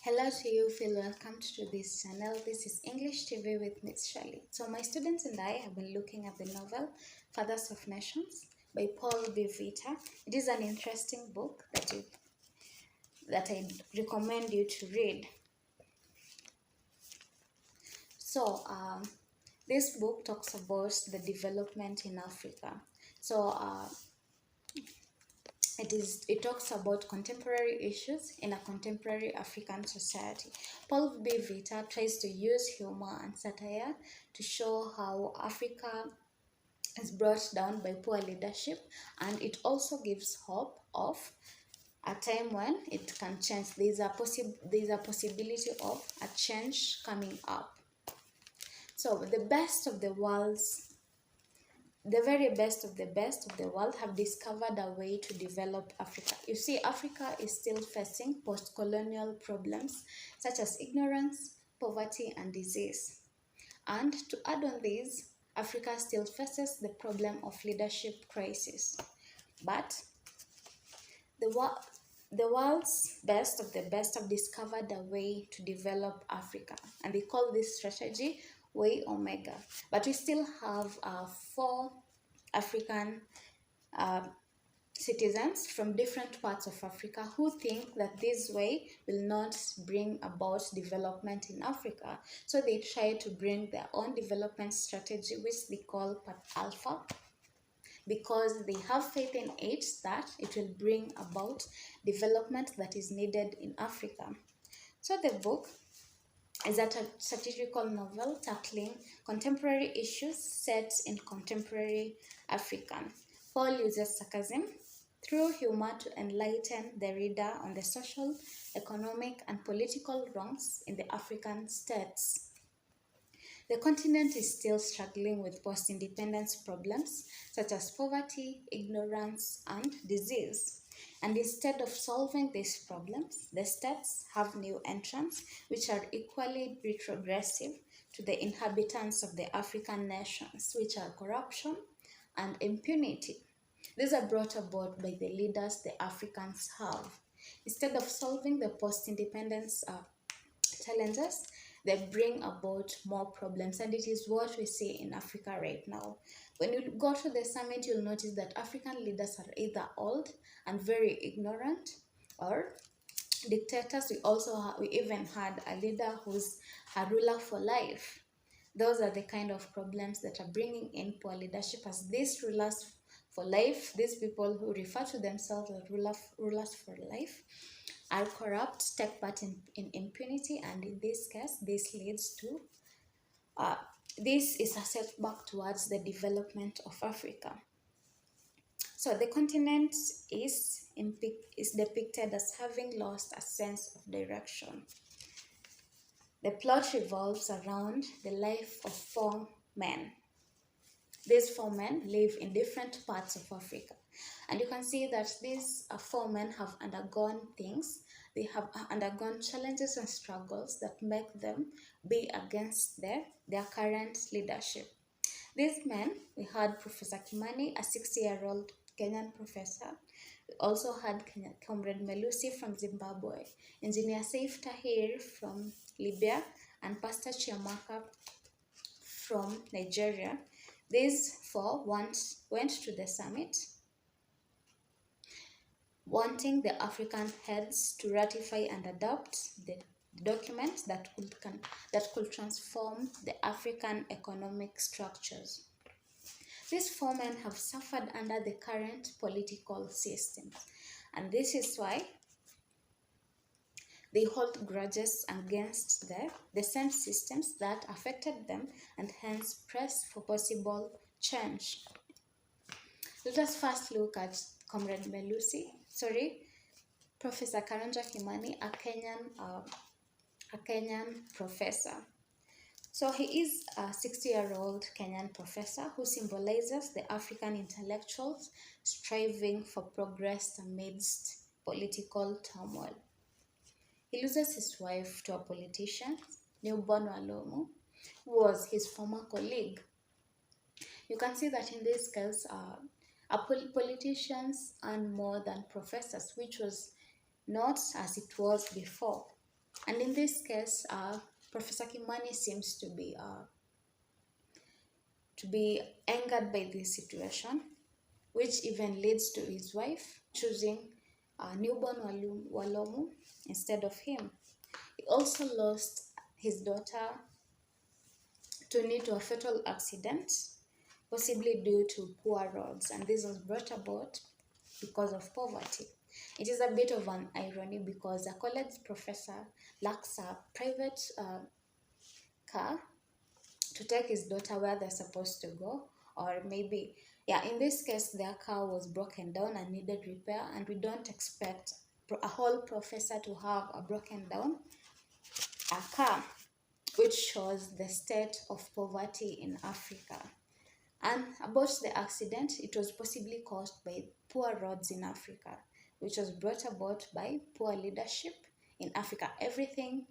Hello to you, feel welcome to this channel. This is English TV with Miss Shirley. So my students and I have been looking at the novel Fathers of Nations by Paul.B.Vitta. It is an interesting book that I recommend you to read. So this book talks about the development in Africa. So it talks about contemporary issues in a contemporary African society. Paul.B.Vitta tries to use humor and satire to show how Africa is brought down by poor leadership, and it also gives hope of a time when it can change. There's a possibility of a change coming up. So the very best of the world have discovered a way to develop Africa. You see, Africa is still facing post-colonial problems such as ignorance, poverty, and disease. And to add on this, Africa still faces the problem of leadership crisis. But the world's best of the best have discovered a way to develop Africa, and they call this strategy Way Omega. But we still have four African citizens from different parts of Africa who think that this way will not bring about development in Africa. So they try to bring their own development strategy, which they call Part Alpha, because they have faith in it that it will bring about development that is needed in Africa. So the book is a satirical novel tackling contemporary issues set in contemporary African. Paul uses sarcasm through humor to enlighten the reader on the social, economic, and political wrongs in the African states. The continent is still struggling with post-independence problems such as poverty, ignorance, and disease. And instead of solving these problems, the states have new entrants which are equally retrogressive to the inhabitants of the African nations, which are corruption and impunity. These are brought about by the leaders the Africans have. Instead of solving the post-independence challenges, they bring about more problems, and it is what we see in Africa right now. When you go to the summit, you'll notice that African leaders are either old and very ignorant or dictators. We even had a leader who's a ruler for life. Those are the kind of problems that are bringing in poor leadership, as these rulers for life, these people who refer to themselves as rulers for life, are corrupt, take part in impunity, and in this case, this leads to this is a setback towards the development of Africa. So the continent is depicted as having lost a sense of direction. The plot revolves around the life of four men. These four men live in different parts of Africa. And you can see that these four men have undergone things. They have undergone challenges and struggles that make them be against their current leadership. These men, we had Professor Kimani, a 60-year-old Kenyan professor. We also had Comrade Melusi from Zimbabwe, Engineer Saif Tahir from Libya, and Pastor Chiamaka from Nigeria. These four went to the summit wanting the African heads to ratify and adopt the document that could transform the African economic structures. These four men have suffered under the current political system, and this is why they hold grudges against the same systems that affected them, and hence press for possible change. Let us first look at Professor Karanja Kimani, a Kenyan professor. So he is a 60-year-old Kenyan professor who symbolizes the African intellectuals striving for progress amidst political turmoil. He loses his wife to a politician, Newborn Walomu, who was his former colleague. You can see that in this case, politicians earn more than professors, which was not as it was before. And in this case, Professor Kimani seems to be angered by this situation, which even leads to his wife choosing newborn Walomu instead of him. He also lost his daughter to a fatal accident, possibly due to poor roads, and this was brought about because of poverty. It is a bit of an irony because a college professor lacks a private car to take his daughter where they're supposed to go, or maybe, yeah, in this case, their car was broken down and needed repair, and we don't expect a whole professor to have a broken down a car, which shows the state of poverty in Africa. And about the accident, it was possibly caused by poor roads in Africa, which was brought about by poor leadership in Africa. Everything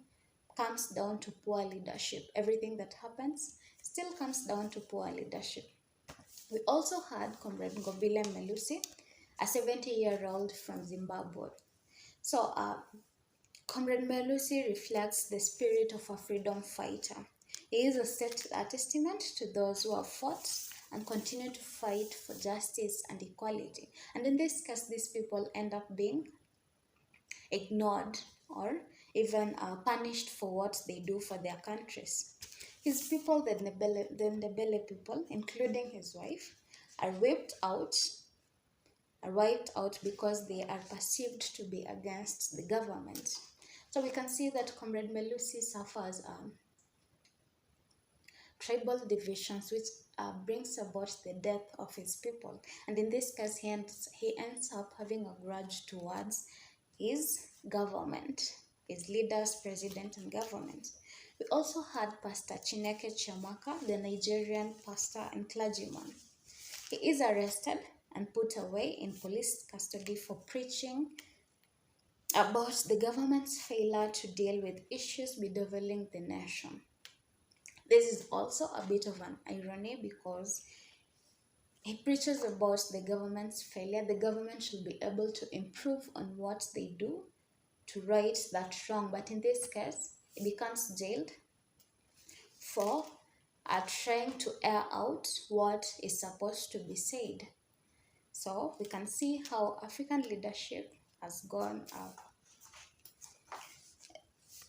comes down to poor leadership. Everything that happens still comes down to poor leadership. We also had Comrade Ngobile Melusi, a 70-year-old from Zimbabwe. So, Comrade Melusi reflects the spirit of a freedom fighter. He is a testament to those who have fought and continue to fight for justice and equality. And in this case, these people end up being ignored or even punished for what they do for their countries. His people, the Ndebele people, including his wife, are wiped out because they are perceived to be against the government. So we can see that Comrade Melusi suffers tribal divisions, which brings about the death of his people. And in this case, he ends up having a grudge towards his government, his leaders, president, and government. We also had Pastor Chineke Chiamaka, the Nigerian pastor and clergyman. He is arrested and put away in police custody for preaching about the government's failure to deal with issues bedeviling the nation. This is also a bit of an irony because he preaches about the government's failure. The government should be able to improve on what they do to right that wrong. But in this case, he becomes jailed for trying to air out what is supposed to be said. So we can see how African leadership has gone up.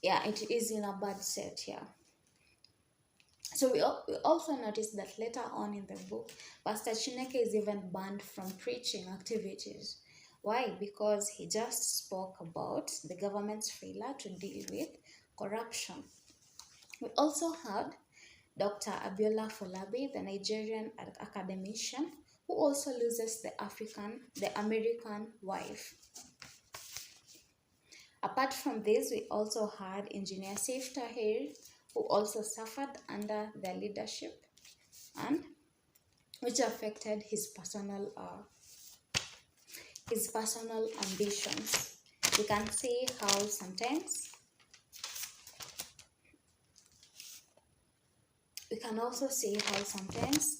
Yeah, it is in a bad set here. So we also notice that later on in the book, Pastor Chineke is even banned from preaching activities. Why? Because he just spoke about the government's failure to deal with corruption. We also had Dr. Abiola Folabi, the Nigerian academician, who also loses the American wife. Apart from this, we also had Engineer Saif Tahir, who also suffered under their leadership, and which affected his personal ambitions. We can see how sometimes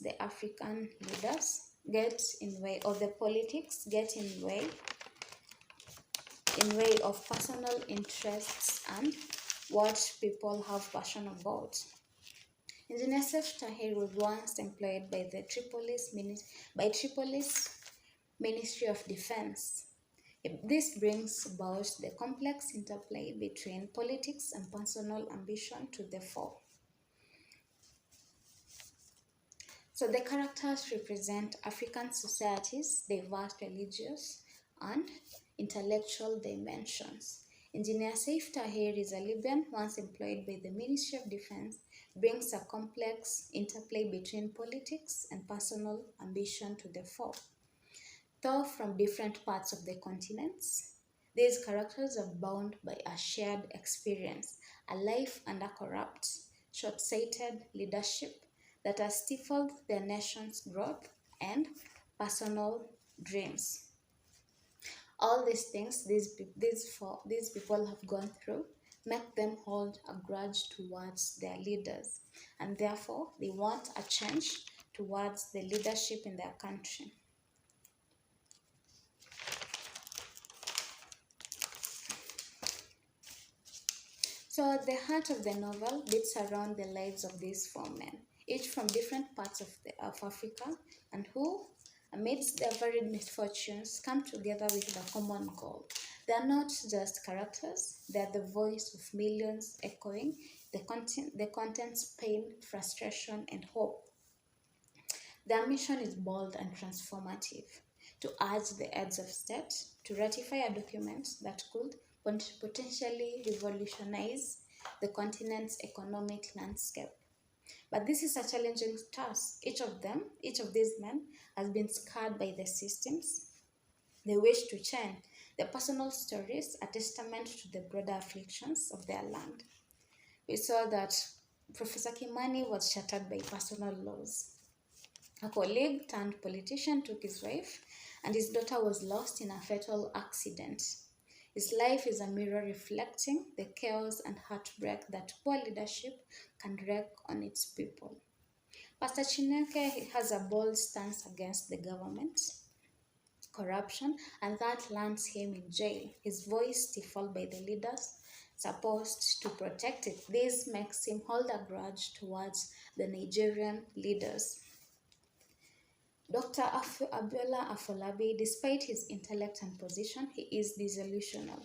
the African leaders get in way, or the politics get in way of personal interests and what people have passion about. Engineer Saif Tahir was once employed by the Tripolis Ministry of Defense. This brings about the complex interplay between politics and personal ambition to the fore. So the characters represent African society's diverse religious and intellectual dimensions. Engineer Saif Tahir is a Libyan once employed by the Ministry of Defense, brings a complex interplay between politics and personal ambition to the fore. Though from different parts of the continents, these characters are bound by a shared experience, a life under corrupt, short-sighted leadership that has stifled their nation's growth and personal dreams. All these things these people have gone through make them hold a grudge towards their leaders, and therefore they want a change towards the leadership in their country. So the heart of the novel beats around the lives of these four men, each from different parts of Africa, and who, amidst their varied misfortunes, come together with a common goal. They are not just characters, they are the voice of millions echoing the content's pain, frustration, and hope. Their mission is bold and transformative: to urge the heads of state to ratify a document that could potentially revolutionize the continent's economic landscape. But this is a challenging task. Each of these men, has been scarred by the systems they wish to change. Their personal stories are testament to the broader afflictions of their land. We saw that Professor Kimani was shattered by personal laws. A colleague turned politician took his wife, and his daughter was lost in a fatal accident. His life is a mirror reflecting the chaos and heartbreak that poor leadership can wreak on its people. Pastor Chineke has a bold stance against the government corruption, and that lands him in jail. His voice stifled by the leaders supposed to protect it. This makes him hold a grudge towards the Nigerian leaders. Dr. Abiola Afolabi, despite his intellect and position, he is disillusional.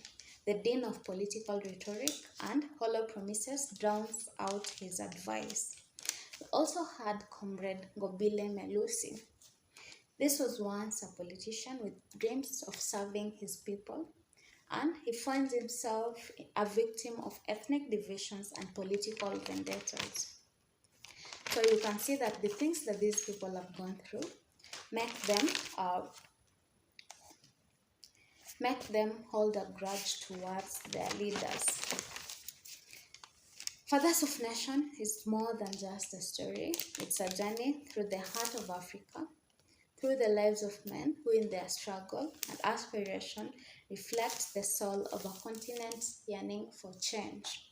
The dean of political rhetoric and hollow promises drowns out his advice. We also had Comrade Gobile Melusi. This was once a politician with dreams of serving his people, and he finds himself a victim of ethnic divisions and political vendettas. So you can see that the things that these people have gone through uh, make them hold a grudge towards their leaders. Fathers of Nation is more than just a story. It's a journey through the heart of Africa, through the lives of men who in their struggle and aspiration reflect the soul of a continent yearning for change.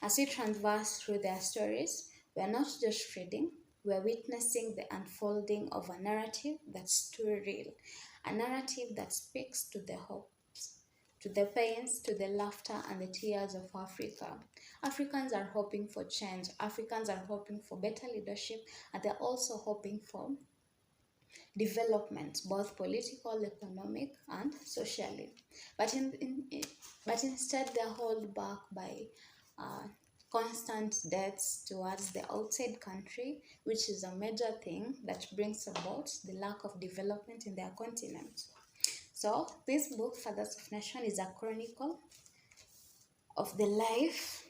As we traverse through their stories, we are not just reading, we are witnessing the unfolding of a narrative that's too real, a narrative that speaks to the hopes, to the pains, to the laughter and the tears of Africa. Africans are hoping for change. Africans are hoping for better leadership, and they're also hoping for development, both political, economic, and socially. But instead, they're held back by constant debts towards the outside country, which is a major thing that brings about the lack of development in their continent. So this book, Fathers of Nation, is a chronicle of the life.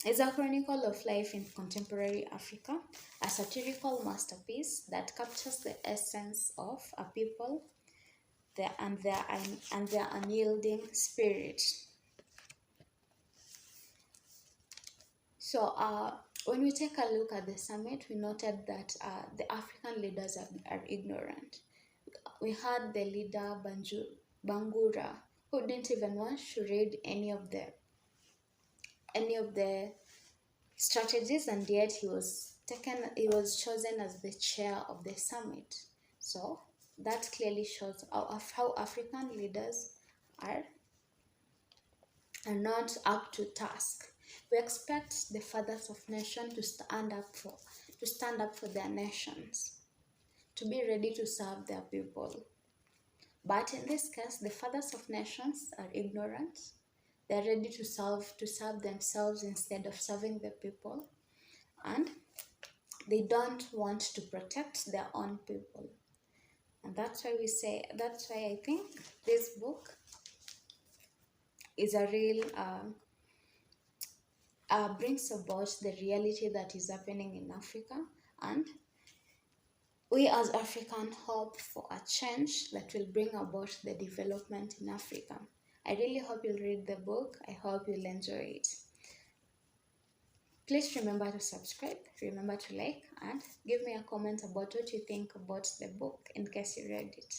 It's a chronicle of life in contemporary Africa, a satirical masterpiece that captures the essence of a people and their unyielding spirit. So when we take a look at the summit, we noted that the African leaders are ignorant. We had the leader Bangura, who didn't even want to read any of the strategies, and yet he was chosen as the chair of the summit. So that clearly shows how African leaders are not up to task. We expect the fathers of nation to stand up for their nations, to be ready to serve their people. But in this case, the fathers of nations are ignorant. They're ready to serve themselves instead of serving the people, and they don't want to protect their own people. And that's why I think this book is a real brings about the reality that is happening in Africa, and we as Africans hope for a change that will bring about the development in Africa. I really hope you'll read the book. I hope you'll enjoy it. Please remember to subscribe, remember to like, and give me a comment about what you think about the book in case you read it.